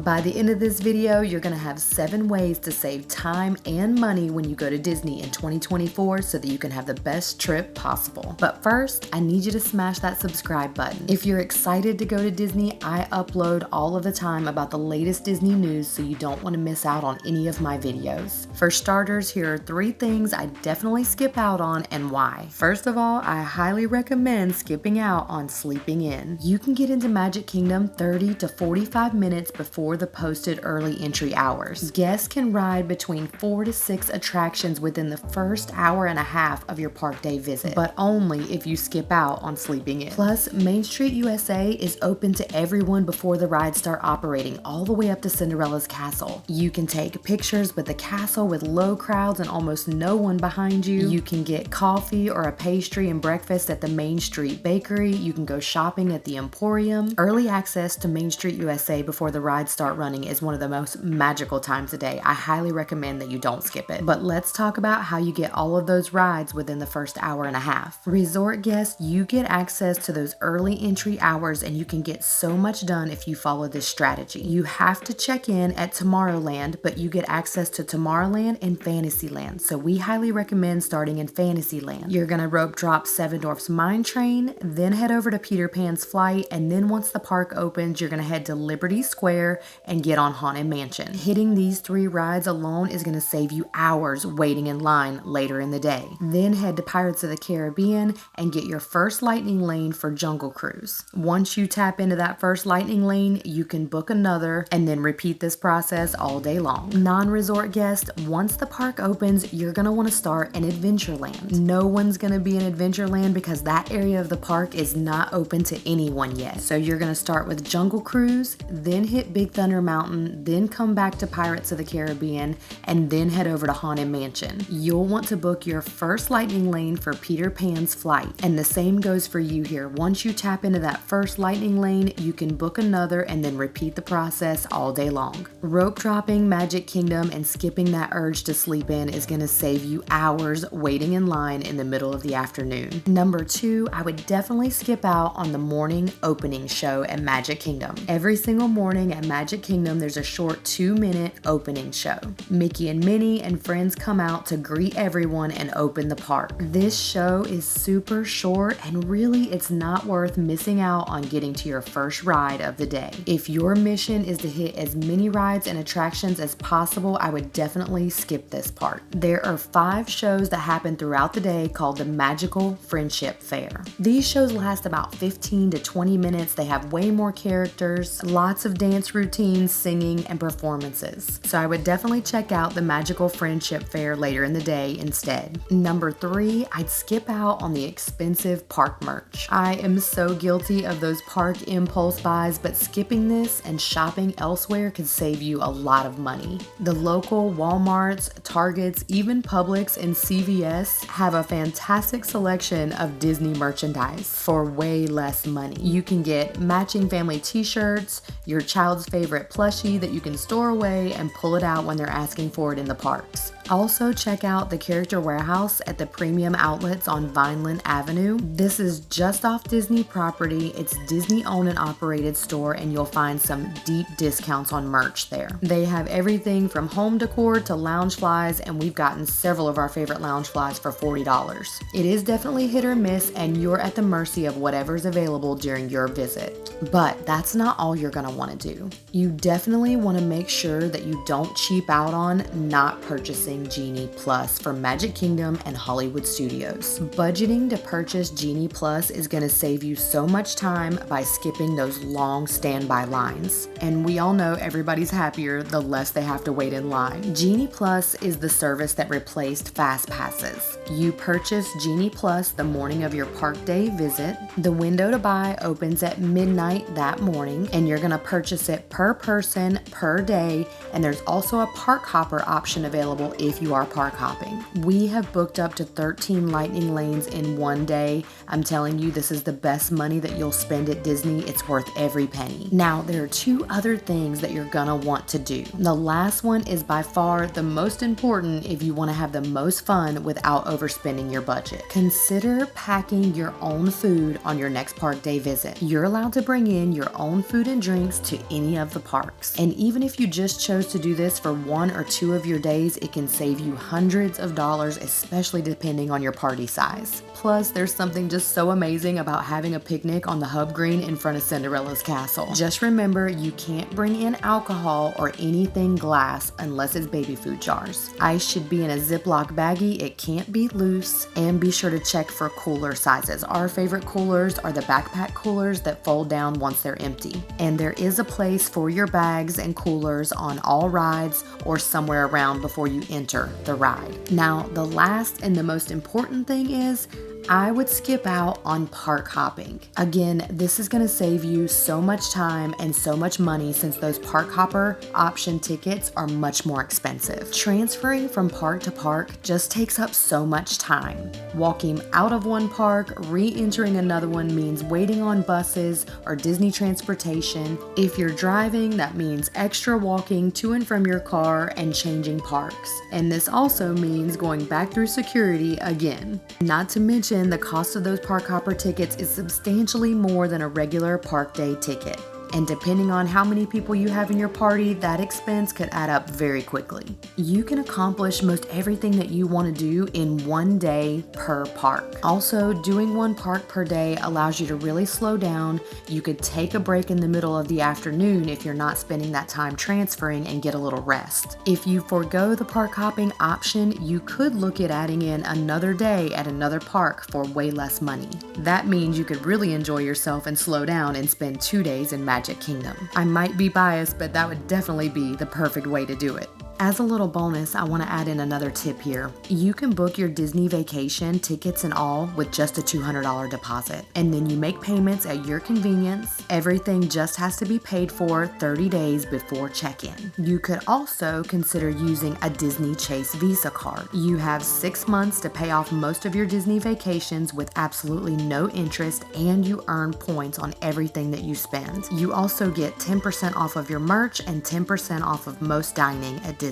By the end of this video, you're gonna have 7 ways to save time and money when you go to Disney in 2024 so that you can have the best trip possible. But first, I need you to smash that subscribe button. If you're excited to go to Disney, I upload all of the time about the latest Disney news so you don't want to miss out on any of my videos. For starters, here are 3 things I definitely skip out on and why. First of all, I highly recommend skipping out on sleeping in. You can get into Magic Kingdom 30 to 45 minutes before the posted early entry hours. Guests can ride between 4 to 6 attractions within the first hour and a half of your park day visit, but only if you skip out on sleeping in. Plus, Main Street USA is open to everyone before the rides start operating, all the way up to Cinderella's castle. You can take pictures with the castle with low crowds and almost no one behind you. You can get coffee or a pastry and breakfast at the Main Street Bakery. You can go shopping at the Emporium. Early access to Main Street USA before the rides start running is one of the most magical times a day. I highly recommend that you don't skip it. But let's talk about how you get all of those rides within the first hour and a half. Resort guests, you get access to those early entry hours and you can get so much done if you follow this strategy. You have to check in at Tomorrowland, but you get access to Tomorrowland and Fantasyland. So we highly recommend starting in Fantasyland. You're gonna rope drop Seven Dwarfs Mine Train, then head over to Peter Pan's Flight, and then once the park opens, you're gonna head to Liberty Square and get on Haunted Mansion. Hitting these 3 rides alone is gonna save you hours waiting in line later in the day. Then head to Pirates of the Caribbean and get your first Lightning Lane for Jungle Cruise. Once you tap into that first Lightning Lane, you can book another and then repeat this process all day long. Non-resort guests, once the park opens, you're gonna wanna start in Adventureland. No one's gonna be in Adventureland because that area of the park is not open to anyone yet. So you're gonna start with Jungle Cruise, then hit Big Thunder Mountain, then come back to Pirates of the Caribbean, and then head over to Haunted Mansion. You'll want to book your first Lightning Lane for Peter Pan's Flight, and the same goes for you here. Once you tap into that first Lightning Lane, you can book another and then repeat the process all day long. Rope dropping Magic Kingdom and skipping that urge to sleep in is gonna save you hours waiting in line in the middle of the afternoon. Number 2, I would definitely skip out on the morning opening show at Magic Kingdom. Every single morning at Magic Kingdom, there's a short 2-minute opening show. Mickey and Minnie and friends come out to greet everyone and open the park. This show is super short and really it's not worth missing out on getting to your first ride of the day. If your mission is to hit as many rides and attractions as possible, I would definitely skip this part. There are 5 shows that happen throughout the day called the Magical Friendship Fair. These shows last about 15 to 20 minutes. They have way more characters, lots of dance routines, singing, and performances. So I would definitely check out the Magical Friendship Fair later in the day instead. Number 3, I'd skip out on the expensive park merch. I am so guilty of those park impulse buys, but skipping this and shopping elsewhere could save you a lot of money. The local Walmarts, Targets, even Publix and CVS have a fantastic selection of Disney merchandise for way less money. You can get matching family t-shirts, your child's favorite plushie that you can store away and pull it out when they're asking for it in the parks. Also, check out the Character Warehouse at the Premium Outlets on Vineland Avenue. This is just off Disney property. It's Disney owned and operated store and you'll find some deep discounts on merch there. They have everything from home decor to lounge flies, and we've gotten several of our favorite lounge flies for $40. It is definitely hit or miss and you're at the mercy of whatever's available during your visit. But that's not all you're gonna wanna do. You definitely wanna make sure that you don't cheap out on not purchasing Genie Plus for Magic Kingdom and Hollywood Studios. Budgeting to purchase Genie Plus is going to save you so much time by skipping those long standby lines. And we all know everybody's happier the less they have to wait in line. Genie Plus is the service that replaced Fast Passes. You purchase Genie Plus the morning of your park day visit. The window to buy opens at midnight that morning, and you're going to purchase it per person per day, and there's also a park hopper option available if you are park hopping. We have booked up to 13 lightning lanes in one day. I'm telling you, this is the best money that you'll spend at Disney. It's worth every penny. Now, there are two other things that you're gonna want to do. The last one is by far the most important if you want to have the most fun without overspending your budget. Consider packing your own food on your next park day visit. You're allowed to bring in your own food and drinks to any of the parks. And even if you just chose to do this for 1 or 2 of your days, it can save you hundreds of dollars, especially depending on your party size. Plus, there's something just so amazing about having a picnic on the hub green in front of Cinderella's castle. Just remember, you can't bring in alcohol or anything glass unless it's baby food jars. Ice should be in a Ziploc baggie, it can't be loose, and be sure to check for cooler sizes. Our favorite coolers are the backpack coolers that fold down once they're empty. And there is a place for your bags and coolers on all rides or somewhere around before you enter the ride. Now, the last and the most important thing is, I would skip out on park hopping. Again, this is gonna save you so much time and so much money since those park hopper option tickets are much more expensive. Transferring from park to park just takes up so much time. Walking out of one park, re-entering another one means waiting on buses or Disney transportation. If you're driving, that means extra walking to and from your car and changing parks. And this also means going back through security again. Not to mention, the cost of those park hopper tickets is substantially more than a regular park day ticket. And depending on how many people you have in your party, that expense could add up very quickly. You can accomplish most everything that you want to do in one day per park. Also, doing one park per day allows you to really slow down. You could take a break in the middle of the afternoon if you're not spending that time transferring and get a little rest. If you forego the park hopping option, you could look at adding in another day at another park for way less money. That means you could really enjoy yourself and slow down and spend 2 days in Magic Kingdom. I might be biased, but that would definitely be the perfect way to do it. As a little bonus, I want to add in another tip here. You can book your Disney vacation, tickets and all, with just a $200 deposit. And then you make payments at your convenience. Everything just has to be paid for 30 days before check-in. You could also consider using a Disney Chase Visa card. You have 6 months to pay off most of your Disney vacations with absolutely no interest, and you earn points on everything that you spend. You also get 10% off of your merch and 10% off of most dining at Disney.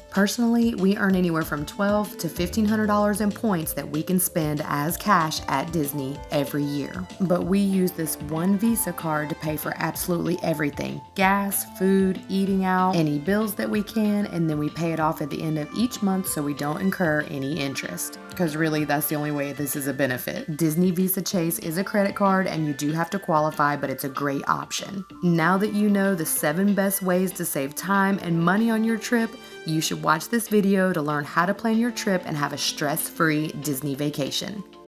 Personally, we earn anywhere from $1,200 to $1,500 in points that we can spend as cash at Disney every year. But we use this one Visa card to pay for absolutely everything: gas, food, eating out, any bills that we can, and then we pay it off at the end of each month so we don't incur any interest. Because really, that's the only way this is a benefit. Disney Visa Chase is a credit card and you do have to qualify, but it's a great option. Now that you know the 7 best ways to save time and money on your trip, you should watch this video to learn how to plan your trip and have a stress-free Disney vacation.